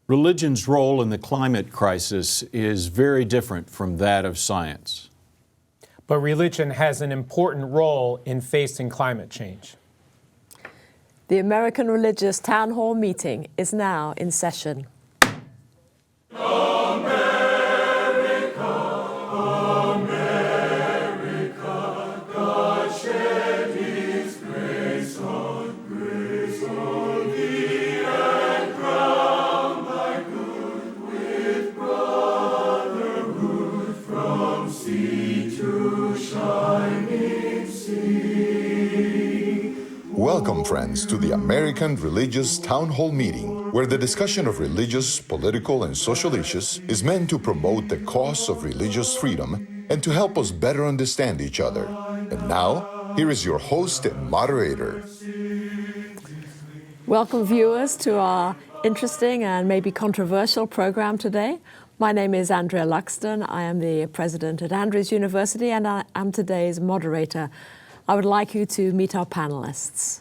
Religion's role in the climate crisis is very different from that of science. But religion has an important role in facing climate change. The American Religious Town Hall meeting is now in session. Welcome, friends, to the American Religious Town Hall meeting, where the discussion of religious, political, and social issues is meant to promote the cause of religious freedom and to help us better understand each other. And now, here is your host and moderator. Welcome, viewers, to our interesting and maybe controversial program today. My name is Andrea Luxton. I am the president at Andrews University, and I am today's moderator. I would like you to meet our panelists.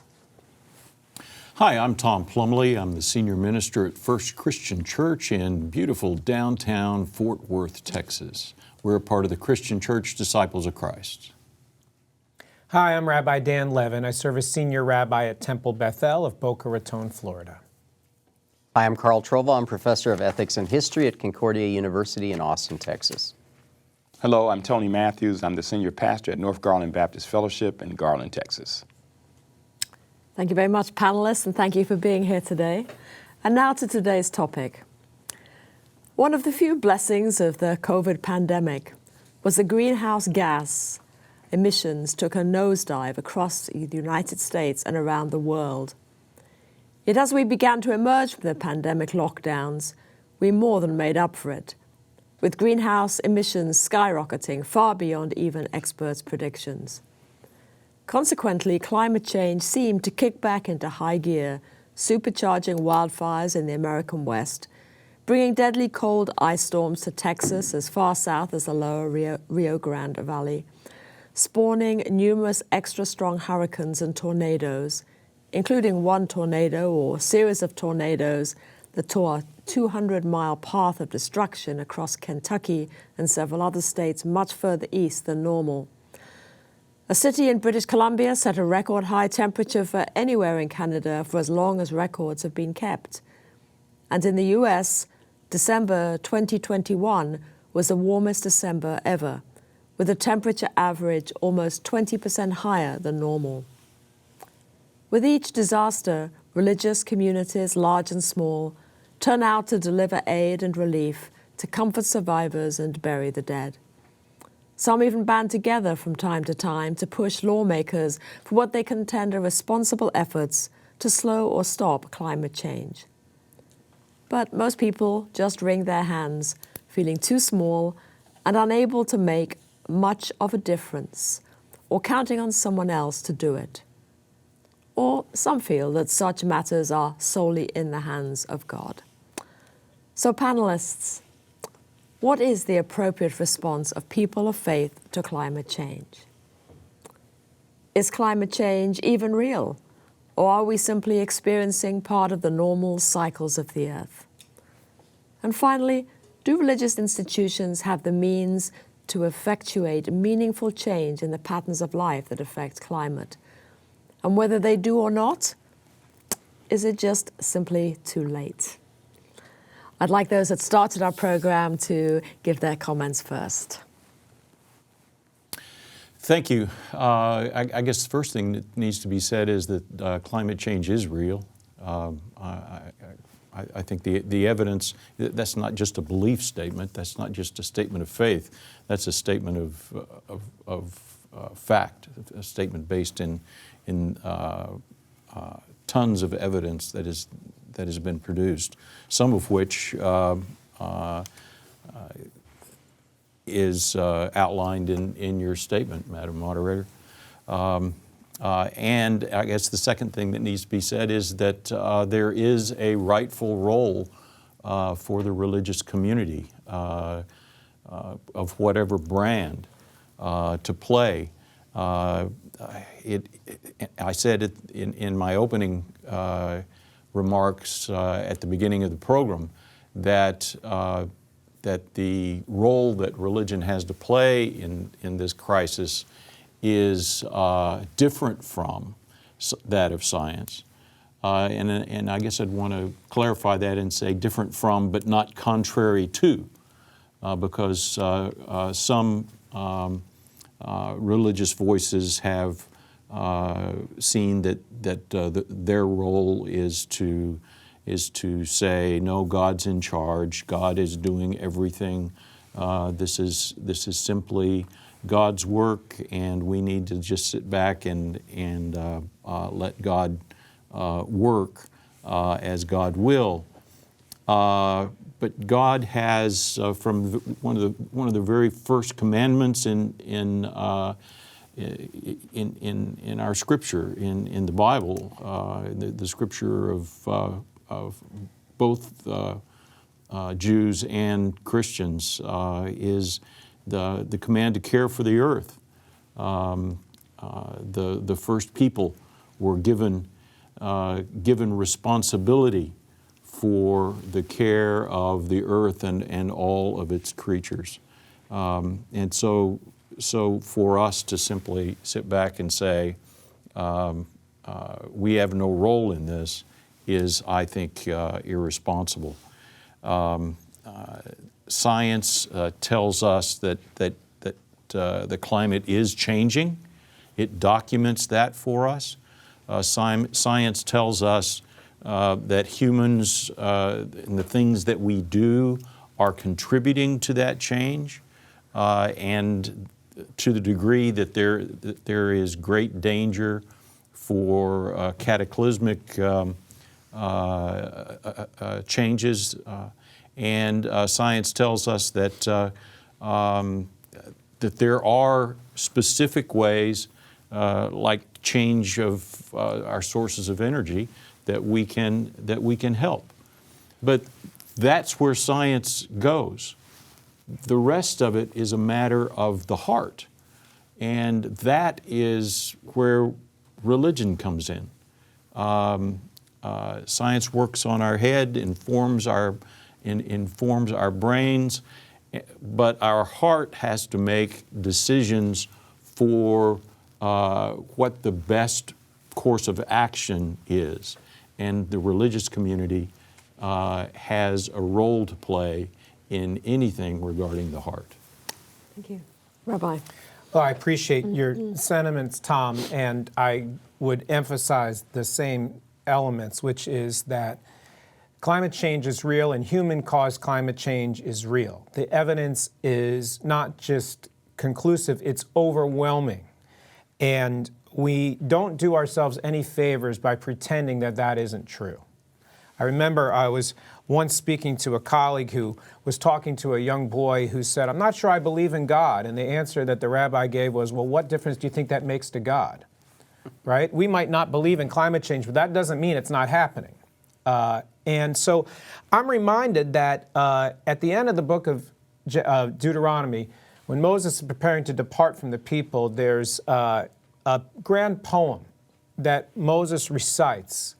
Hi, I'm Tom PLUMBLEY. I'm the senior minister at First Christian Church in beautiful downtown Fort Worth, Texas. We're a part of the Christian Church Disciples of Christ. Hi, I'm Rabbi Dan Levin. I serve as senior rabbi at Temple Bethel of Boca Raton, Florida. Hi, I'm Carl Trovall. I'm professor of ethics and history at Concordia University in Austin, Texas. Hello, I'm Tony Matthews. I'm the senior pastor at North Garland Baptist Fellowship in Garland, Texas. Thank you very much, panelists, and thank you for being here today. And now to today's topic. One of the few blessings of the COVID pandemic was the greenhouse gas emissions took a nosedive across the United States and around the world. Yet as we began to emerge from the pandemic lockdowns, we more than made up for it, with greenhouse emissions skyrocketing far beyond even experts' predictions. Consequently, climate change seemed to kick back into high gear, supercharging wildfires in the American West, bringing deadly cold ice storms to Texas as far south as the lower Rio Grande Valley, spawning numerous extra strong hurricanes and tornadoes, including one tornado or series of tornadoes that tore a 200-mile path of destruction across Kentucky and several other states much further east than normal. A city in British Columbia set a record high temperature for anywhere in Canada for as long as records have been kept. And in the US, December 2021 was the warmest December ever, with a temperature average almost 20% higher than normal. With each disaster, religious communities, large and small, turn out to deliver aid and relief, to comfort survivors and bury the dead. Some even band together from time to time to push lawmakers for what they contend are responsible efforts to slow or stop climate change. But most people just wring their hands, feeling too small and unable to make much of a difference, or counting on someone else to do it. Or some feel that such matters are solely in the hands of God. So panelists, what is the appropriate response of people of faith to climate change? Is climate change even real? Or are we simply experiencing part of the normal cycles of the earth? And finally, do religious institutions have the means to effectuate meaningful change in the patterns of life that affect climate? And whether they do or not, is it just simply too late? I'd like those that started our program to give their comments first. Thank you. I guess the first thing that needs to be said is that climate change is real. I think the evidence, that's not just a belief statement, that's not just a statement of faith, that's a statement of fact, a statement based in tons of evidence that has been produced, some of which is outlined in your statement, Madam Moderator. And I guess the second thing that needs to be said is that there is a rightful role for the religious community of whatever brand to play. I said it in my opening remarks at the beginning of the program that that the role that religion has to play in this crisis is different from that of science. And I guess I'd want to clarify that and say different from, but not contrary to, because some religious voices have seen that their role is to say, no, God's in charge, God is doing everything. This is simply God's work, and we need to just sit back and let God work as God will. But God has, from one of the very first commandments in our Scripture, in the Bible, the Scripture of both Jews and Christians, is the command to care for the earth. The first people were given responsibility for the care of the earth and all of its creatures. And so for us to simply sit back and say, we have no role in this, is, I think, irresponsible. Science tells us that the climate is changing. It documents that for us. Science tells us that humans and the things that we do are contributing to that change, and to the degree that there is great danger for cataclysmic changes. And science tells us that there are specific ways, like change of our sources of energy, that we can help. But that's where science goes. The rest of it is a matter of the heart, and that is where religion comes in. Science works on our head, informs our brains, but our heart has to make decisions for what the best course of action is. And the religious community has a role to play in anything regarding the heart. Thank you. Rabbi. Well, I appreciate your sentiments, Tom, and I would emphasize the same elements, which is that climate change is real and human-caused climate change is real. The evidence is not just conclusive, it's overwhelming. And we don't do ourselves any favors by pretending that that isn't true. I remember I was once speaking to a colleague who was talking to a young boy who said, "I'm not sure I believe in God." And the answer that the rabbi gave was, "Well, what difference do you think that makes to God?" Right? We might not believe in climate change, but that doesn't mean it's not happening. And so I'm reminded that at the end of the book of Deuteronomy, when Moses is preparing to depart from the people, there's a grand poem that Moses recites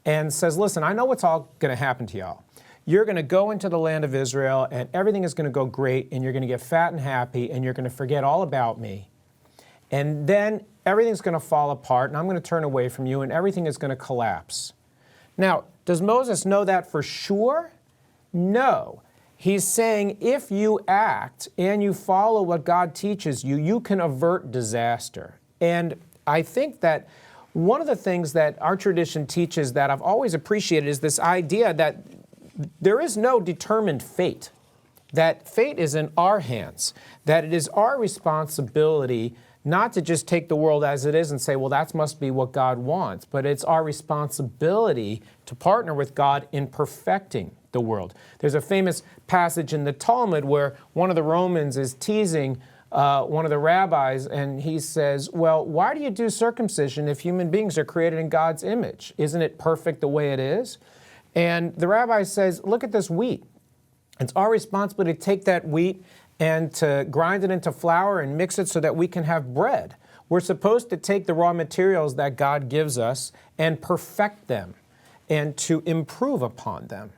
and says, listen, I know what's all going to happen to y'all. You're going to go into the land of Israel and everything is going to go great and you're going to get fat and happy and you're going to forget all about me. And then everything's going to fall apart and I'm going to turn away from you and everything is going to collapse. Now, does Moses know that for sure? No. He's saying if you act and you follow what God teaches you, you can avert disaster. And I think that one of the things that our tradition teaches that I've always appreciated is this idea that there is no determined fate, that fate is in our hands, that it is our responsibility not to just take the world as it is and say, well, that must be what God wants, but it's our responsibility to partner with God in perfecting the world. There's a famous passage in the Talmud where one of the Romans is teasing one of the rabbis, and he says, well, why do you do circumcision if human beings are created in God's image? Isn't it perfect the way it is? And the rabbi says, look at this wheat. It's our responsibility to take that wheat and to grind it into flour and mix it so that we can have bread. We're supposed to take the raw materials that God gives us and perfect them and to improve upon them.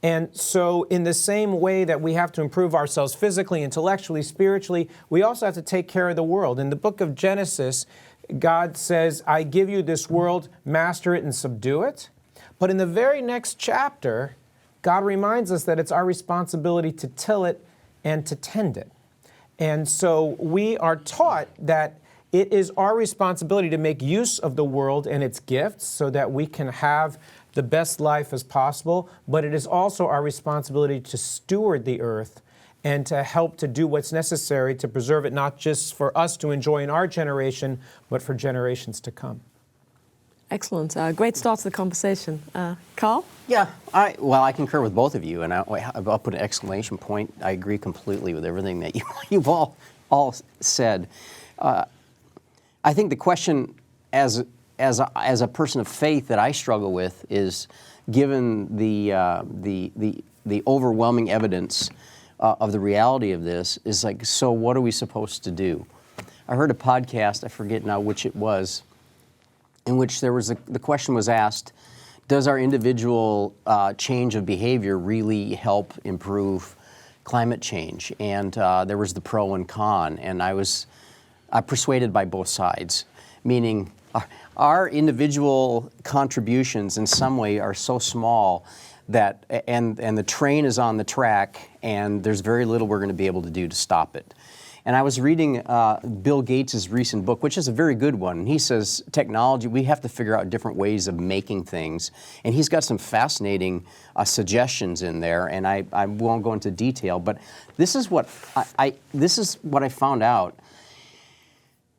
And so in the same way that we have to improve ourselves physically, intellectually, spiritually, we also have to take care of the world. In the book of Genesis, God says, I give you this world, master it and subdue it. But in the very next chapter, God reminds us that it's our responsibility to till it and to tend it. And so we are taught that it is our responsibility to make use of the world and its gifts so that we can have the best life as possible, but it is also our responsibility to steward the earth and to help to do what's necessary to preserve it, not just for us to enjoy in our generation, but for generations to come. Excellent. Great start to the conversation. Carl? Yeah, I concur with both of you, and I'll put an exclamation point. I agree completely with everything that you've all said. I think the question as a person of faith that I struggle with is, given the overwhelming evidence of the reality of this, is like, so what are we supposed to do? I heard a podcast, I forget now which it was, in which the question was asked, does our individual change of behavior really help improve climate change? And there was the pro and con, and I was persuaded by both sides, meaning our individual contributions in some way are so small that, and the train is on the track, and there's very little we're going to be able to do to stop it. And I was reading Bill Gates' recent book, which is a very good one. And he says, technology, we have to figure out different ways of making things. And he's got some fascinating suggestions in there, and I won't go into detail, but this is what I found out.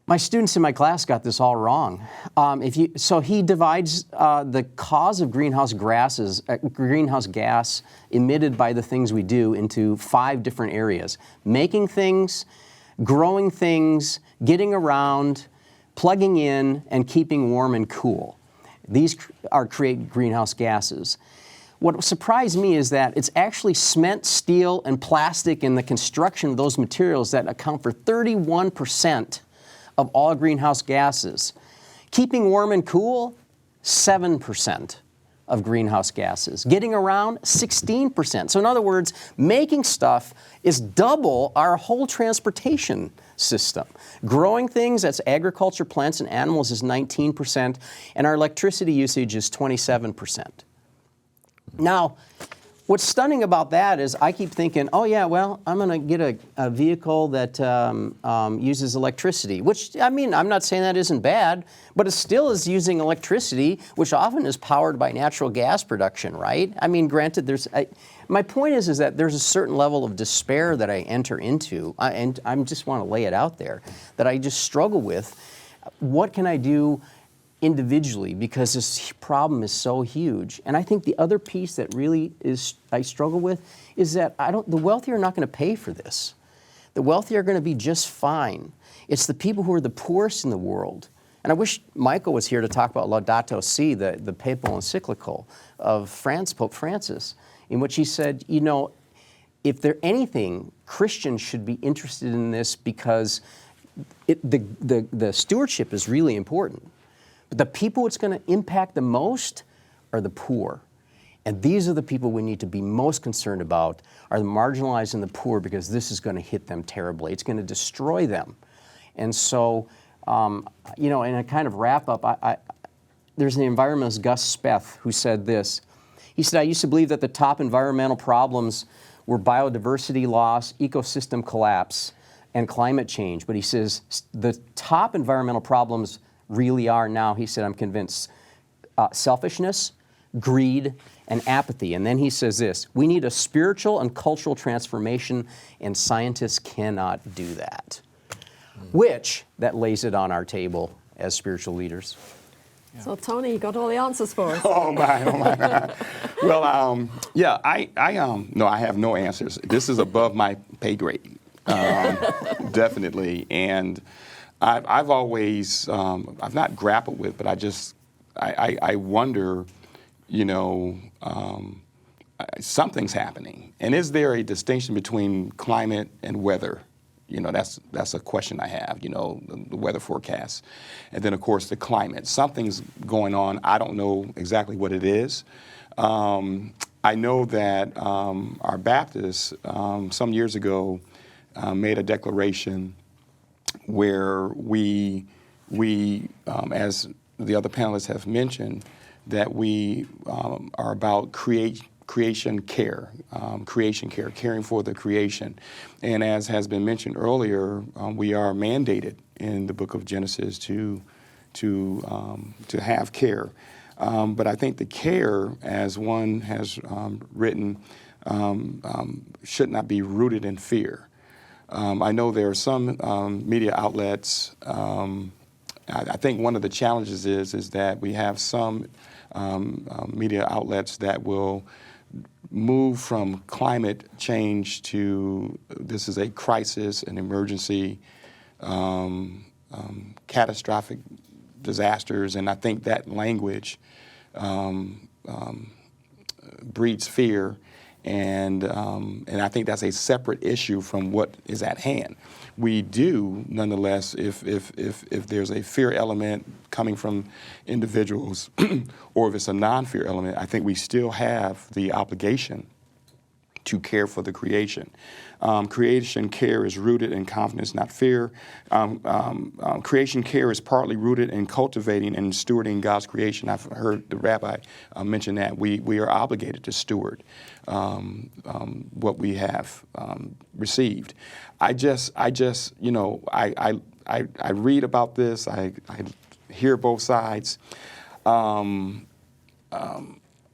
My students in my class got this all wrong. So he divides the cause of greenhouse gas emitted by the things we do into 5 different areas: making things, growing things, getting around, plugging in, and keeping warm and cool. These create greenhouse gases. What surprised me is that it's actually cement, steel, and plastic and the construction of those materials that account for 31% of all greenhouse gases. Keeping warm and cool, 7% of greenhouse gases. Getting around, 16%. So in other words, making stuff is double our whole transportation system. Growing things, that's agriculture, plants, and animals, is 19%, and our electricity usage is 27%. Now, what's stunning about that is I keep thinking, oh yeah, well, I'm going to get a vehicle that uses electricity, which, I mean, I'm not saying that isn't bad, but it still is using electricity, which often is powered by natural gas production, right? I mean, granted, my point is that there's a certain level of despair that I enter into, and I just want to lay it out there, that I just struggle with. What can I do individually, because this problem is so huge? And I think the other piece that really I struggle with is that the wealthy are not going to pay for this. The wealthy are going to be just fine. It's the people who are the poorest in the world. And I wish Michael was here to talk about Laudato Si, the papal encyclical of Pope Francis, in which he said, you know, if there's anything, Christians should be interested in this, because the stewardship is really important. But the people it's going to impact the most are the poor. And these are the people we need to be most concerned about, are the marginalized and the poor, because this is going to hit them terribly. It's going to destroy them. And so, you know, in a kind of wrap up, there's an environmentalist, Gus Speth, who said this. He said, I used to believe that the top environmental problems were biodiversity loss, ecosystem collapse, and climate change. But he says the top environmental problems really are now, he said, I'm convinced, selfishness, greed, and apathy. And then he says this: we need a spiritual and cultural transformation, and scientists cannot do that. Which, that lays it on our table as spiritual leaders. Yeah. So Tony, you got all the answers for us. Oh my. Well, yeah, no, I have no answers. This is above my pay grade, definitely. And I've always, I've not grappled with, but I wonder, you know, something's happening. And is there a distinction between climate and weather? You know, that's a question I have, you know, the weather forecast. And then, of course, the climate. Something's going on. I don't know exactly what it is. I know that our Baptists some years ago made a declaration where we as the other panelists have mentioned, that we are about creation care, caring for the creation. And as has been mentioned earlier, we are mandated in the book of Genesis to have care. But I think the care, as one has written, should not be rooted in fear. I know there are some media outlets. I think one of the challenges is that we have some media outlets that will move from climate change to this is a crisis, an emergency, catastrophic disasters, and I think that language breeds fear, and I think that's a separate issue from what is at hand. We do, nonetheless, if there's a fear element coming from individuals, or if it's a non-fear element, I think we still have the obligation to care for the creation. Creation care is rooted in confidence, not fear. Creation care is partly rooted in cultivating and stewarding God's creation. I've heard the rabbi mention that. We are obligated to steward what we have received. I read about this. I hear both sides.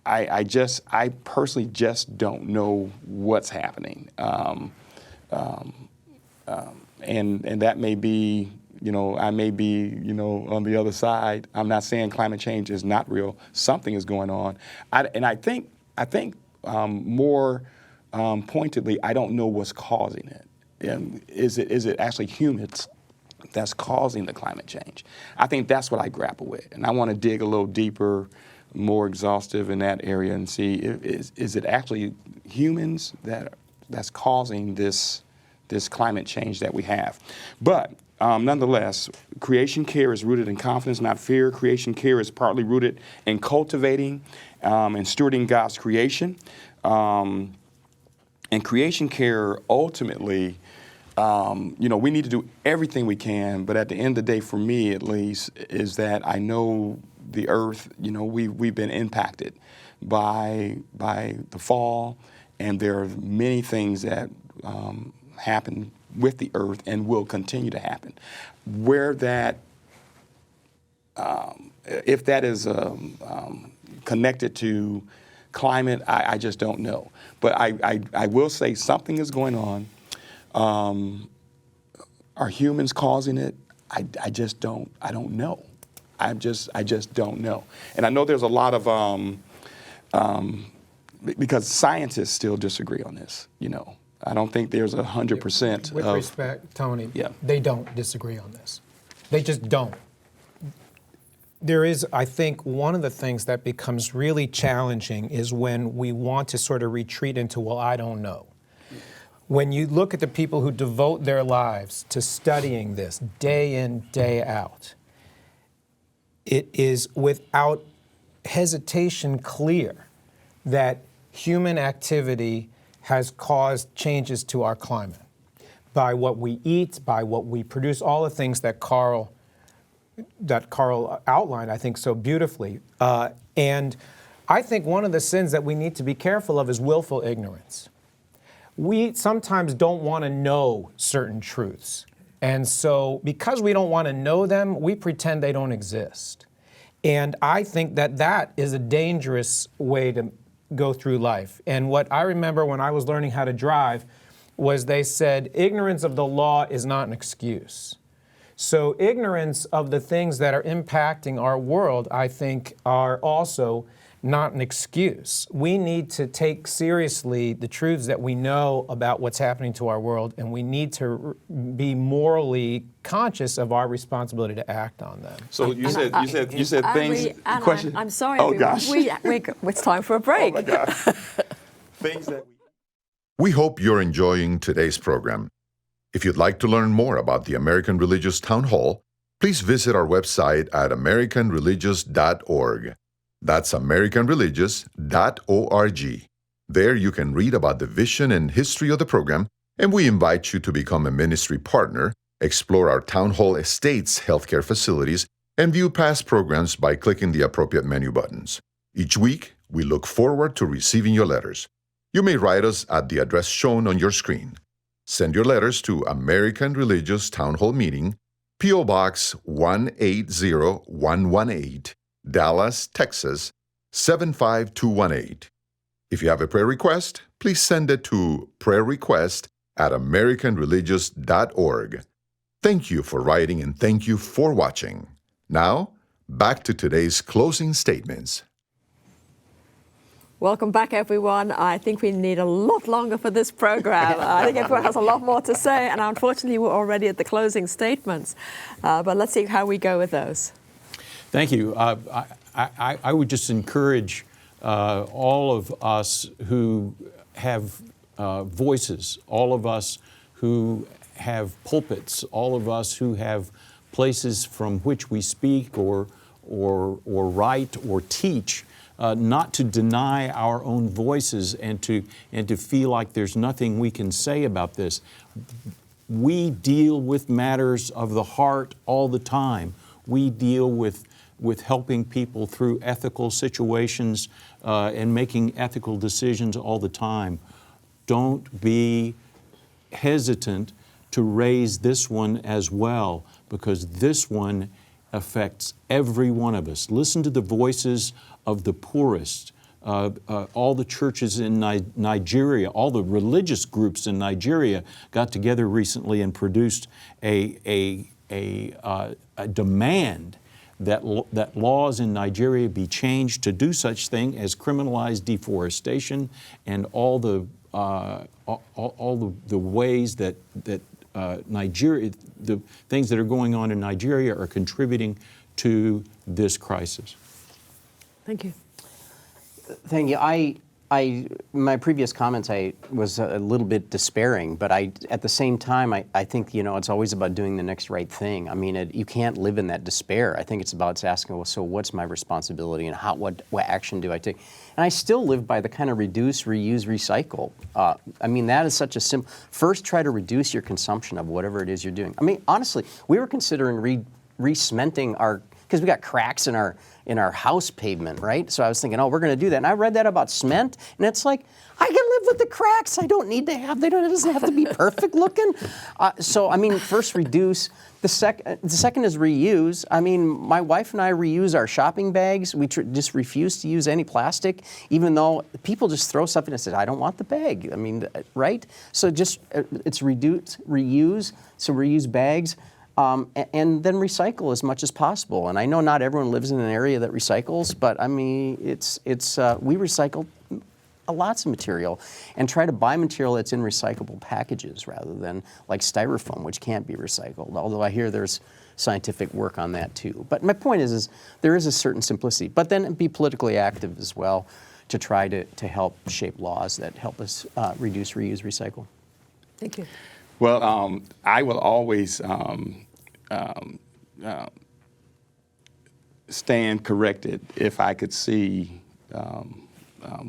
I personally just don't know what's happening. And that may be, I may be, on the other side. I'm not saying climate change is not real. Something is going on. I think more pointedly, I don't know what's causing it. Is it actually humans that's causing the climate change? I think that's what I grapple with. And I want to dig a little deeper, more exhaustive in that area and see is it actually humans that's causing this climate change that we have. But nonetheless, creation care is rooted in confidence, not fear. Creation care is partly rooted in cultivating and stewarding God's creation. And creation care ultimately, we need to do everything we can, but at the end of the day, for me at least, is that I know the earth, we've been impacted by the fall, and there are many things that happen with the earth and will continue to happen. Where that, if that is connected to climate, I just don't know. But I will say something is going on. Are humans causing it? I don't know. I just don't know. And I know there's a lot of, because scientists still disagree on this, I don't think there's 100% With of respect, Tony, Yeah. they don't disagree on this. They just don't. There is, I think, one of the things that becomes really challenging is when we want to sort of retreat into, well, I don't know. When you look at the people who devote their lives to studying this day in, day out, it is without hesitation clear that human activity has caused changes to our climate by what we eat, by what we produce, all the things that Carl outlined, I think, so beautifully. And I think one of the sins that we need to be careful of is willful ignorance. We sometimes don't want to know certain truths. And so because we don't want to know them, we pretend they don't exist. And I think that that is a dangerous way to go through life. And what I remember when I was learning how to drive was they said, ignorance of the law is not an excuse. So ignorance of the things that are impacting our world, I think, are also not an excuse. We need to take seriously the truths that we know about what's happening to our world, and we need to be morally conscious of our responsibility to act on them. So you said things. Anna, Question. I'm sorry. Oh gosh. It's time for a break. Oh my gosh. Things that. We hope you're enjoying today's program. If you'd like to learn more about the American Religious Town Hall, please visit our website at americanreligious.org. That's americanreligious.org. There you can read about the vision and history of the program, and we invite you to become a ministry partner, explore our Town Hall Estates healthcare facilities, and view past programs by clicking the appropriate menu buttons. Each week, we look forward to receiving your letters. You may write us at the address shown on your screen. Send your letters to American Religious Town Hall Meeting, P.O. Box 180118, Dallas, Texas 75218. If you have a prayer request, please send it to prayerrequest@americanreligious.org. Thank you for writing and thank you for watching. Now, back to today's closing statements. Welcome back, everyone. I think we need a lot longer for this program. I think everyone has a lot more to say, and unfortunately, we're already at the closing statements. But let's see how we go with those. Thank you. I would just encourage all of us who have voices, all of us who have pulpits, all of us who have places from which we speak or write or teach, not to deny our own voices and to feel like there's nothing we can say about this. We deal with matters of the heart all the time. We deal with helping people through ethical situations and making ethical decisions all the time. Don't be hesitant to raise this one as well, because this one affects every one of us. Listen to the voices of the poorest. All the churches in Nigeria, all the religious groups in Nigeria got together recently and produced a demand that laws in Nigeria be changed to do such thing as criminalize deforestation and all the ways that Nigeria, the things that are going on in Nigeria are contributing to this crisis. Thank you. Thank you. My previous comments, I was a little bit despairing, but at the same time, I think, it's always about doing the next right thing. I mean, you can't live in that despair. I think it's about asking, well, so what's my responsibility and what action do I take? And I still live by the kind of reduce, reuse, recycle. I mean, that is such a simple, first try to reduce your consumption of whatever it is you're doing. I mean, honestly, we were considering re-cementing because we got cracks in our house pavement, right? So I was thinking, we're going to do that. And I read that about cement, and it's like, I can live with the cracks. I don't need to have, it doesn't have to be perfect looking. So, I mean, first reduce. The second is reuse. I mean, my wife and I reuse our shopping bags. We just refuse to use any plastic, even though people just throw something and say, I don't want the bag. I mean, right? So just, it's reduce, reuse, so reuse bags. And then recycle as much as possible. And I know not everyone lives in an area that recycles, but I mean, we recycle lots of material and try to buy material that's in recyclable packages rather than like styrofoam, which can't be recycled. Although I hear there's scientific work on that too. But my point is there is a certain simplicity, but then be politically active as well to try to help shape laws that help us reduce, reuse, recycle. Thank you. Well, I will always stand corrected if I could see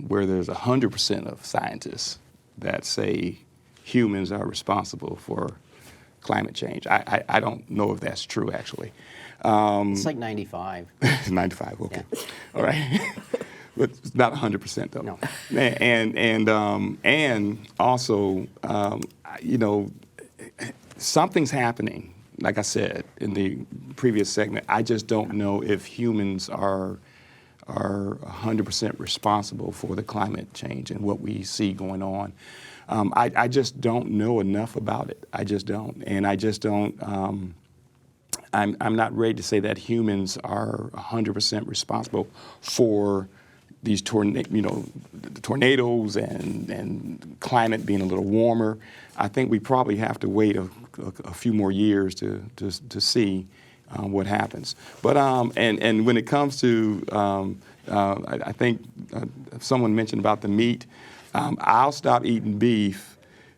where there's 100% of scientists that say humans are responsible for climate change. I don't know if that's true, actually. It's like 95. 95, okay. Yeah. All right. But it's not 100% though. No. And also, something's happening. Like I said in the previous segment, I just don't know if humans are 100% responsible for the climate change and what we see going on. I just don't know enough about it. I just don't, and I just don't. I'm not ready to say that humans are 100% responsible for these tornadoes and climate being a little warmer. I think we probably have to wait a few more years to see what happens. But and when it comes to, I think someone mentioned about the meat. I'll stop eating beef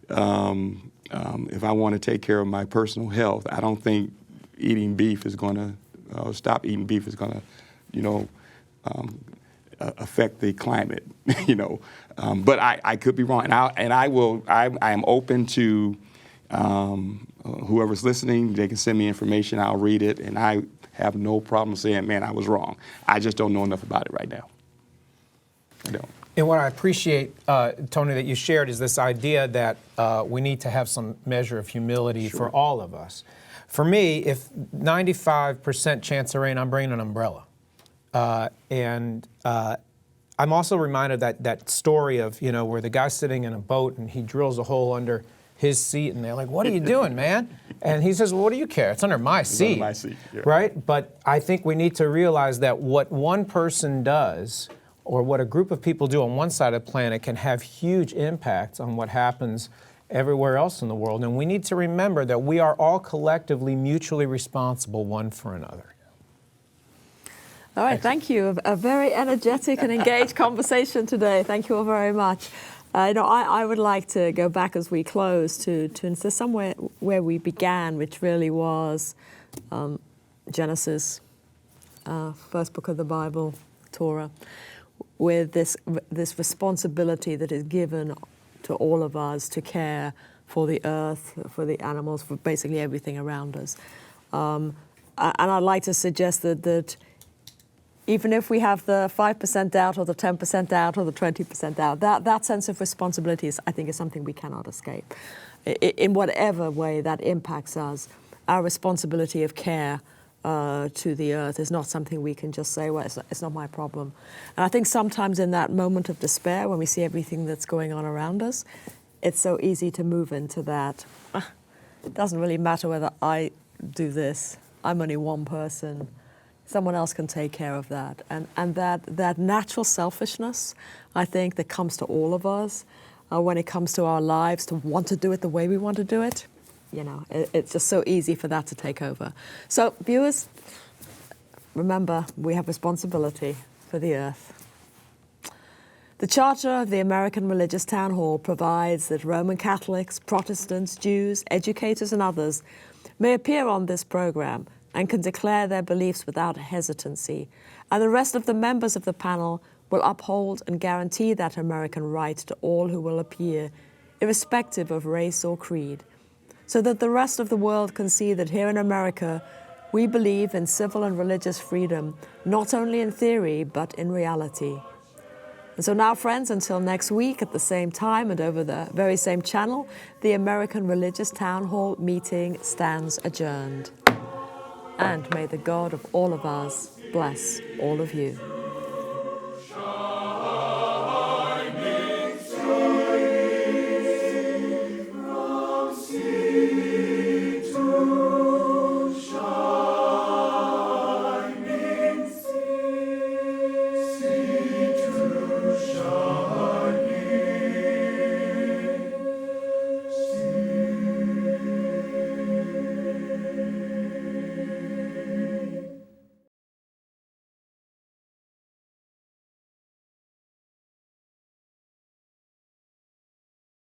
if I want to take care of my personal health. I don't think eating beef is going to stop eating beef is going to, affect the climate, you know. But I could be wrong, and I am open to whoever's listening. They can send me information. I'll read it, and I have no problem saying, man, I was wrong. I just don't know enough about it right now. I don't. And what I appreciate, Tony, that you shared is this idea that we need to have some measure of humility for all of us. For me, if 95% chance of rain, I'm bringing an umbrella. And I'm also reminded that story of, you know, where the guy's sitting in a boat and he drills a hole under his seat, and they're like, what are you doing, man? And he says, well, what do you care? It's under my seat. Under my seat, yeah. Right? But I think we need to realize that what one person does or what a group of people do on one side of the planet can have huge impacts on what happens everywhere else in the world. And we need to remember that we are all collectively mutually responsible one for another. All right, thank you. A very energetic and engaged conversation today. Thank you all very much. I would like to go back as we close to somewhere where we began, which really was Genesis, first book of the Bible, Torah, with this responsibility that is given to all of us to care for the earth, for the animals, for basically everything around us. And I'd like to suggest that even if we have the 5% doubt or the 10% doubt or the 20% doubt, that sense of responsibility I think is something we cannot escape. In whatever way that impacts us, our responsibility of care to the earth is not something we can just say, well, it's not my problem. And I think sometimes in that moment of despair, when we see everything that's going on around us, it's so easy to move into that. It doesn't really matter whether I do this. I'm only one person. Someone else can take care of that. And that natural selfishness, I think, that comes to all of us when it comes to our lives, to want to do it the way we want to do it, you know, it's just so easy for that to take over. So, viewers, remember, we have responsibility for the earth. The Charter of the American Religious Town Hall provides that Roman Catholics, Protestants, Jews, educators, and others may appear on this program and can declare their beliefs without hesitancy. And the rest of the members of the panel will uphold and guarantee that American right to all who will appear, irrespective of race or creed, so that the rest of the world can see that here in America, we believe in civil and religious freedom, not only in theory, but in reality. And so now, friends, until next week at the same time and over the very same channel, the American Religious Town Hall meeting stands adjourned. And may the God of all of us bless all of you.